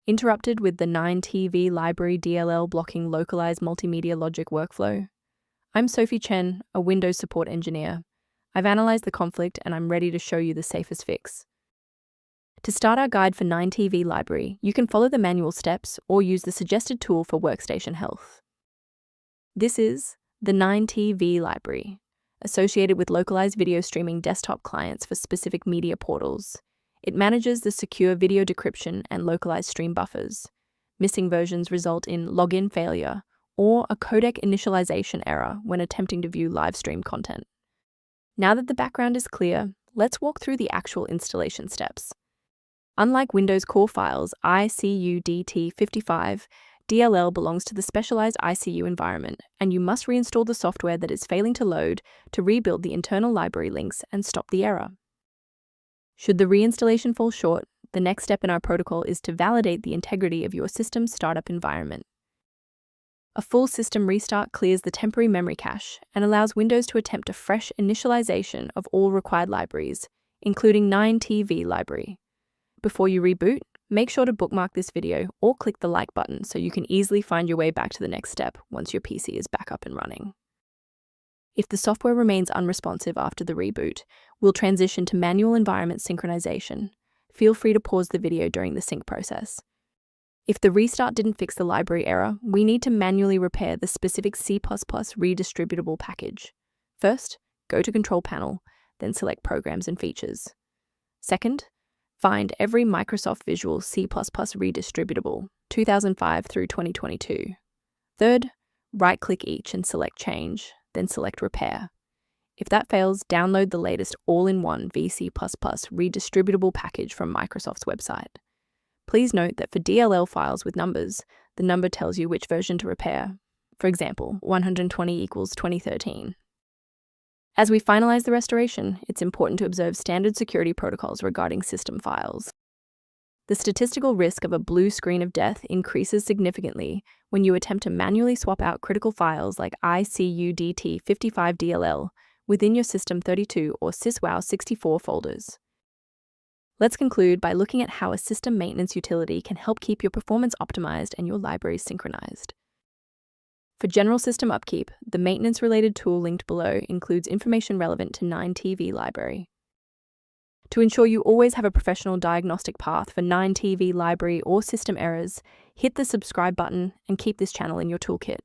Interrupted with the Ninetv Library DLL blocking localized multimedia logic workflow? I'm Sophie Chen, a Windows support engineer. I've analyzed the conflict and I'm ready to show you the safest fix. To start our guide for Ninetv Library, you can follow the manual steps or use the suggested tool for workstation health. This is the Ninetv Library, associated with localized video streaming desktop clients for specific media portals. It manages the secure video decryption and localized stream buffers. Missing versions result in login failure or a codec initialization error when attempting to view live stream content. Now that the background is clear, let's walk through the actual installation steps. Unlike Windows core files, ICU-DT55 DLL belongs to the specialized ICU environment, and you must reinstall the software that is failing to load to rebuild the internal library links and stop the error. Should the reinstallation fall short, the next step in our protocol is to validate the integrity of your system's startup environment. A full system restart clears the temporary memory cache and allows Windows to attempt a fresh initialization of all required libraries, including Ninetv Library. Before you reboot, make sure to bookmark this video or click the like button so you can easily find your way back to the next step once your PC is back up and running. If the software remains unresponsive after the reboot, we'll transition to manual environment synchronization. Feel free to pause the video during the sync process. If the restart didn't fix the library error, we need to manually repair the specific C++ redistributable package. First, go to Control Panel, then select Programs and Features. Second, find every Microsoft Visual C++ redistributable, 2005 through 2022. Third, right-click each and select Change, then select Repair. If that fails, download the latest all-in-one VC++ redistributable package from Microsoft's website. Please note that for DLL files with numbers, the number tells you which version to repair. For example, 120 equals 2013. As we finalize the restoration, it's important to observe standard security protocols regarding system files. The statistical risk of a blue screen of death increases significantly when you attempt to manually swap out critical files like ICU-DT55DLL within your System32 or SysWow64 folders. Let's conclude by looking at how a system maintenance utility can help keep your performance optimized and your libraries synchronized. For general system upkeep, the maintenance-related tool linked below includes information relevant to Ninetv Library. To ensure you always have a professional diagnostic path for Ninetv Library or system errors, hit the subscribe button and keep this channel in your toolkit.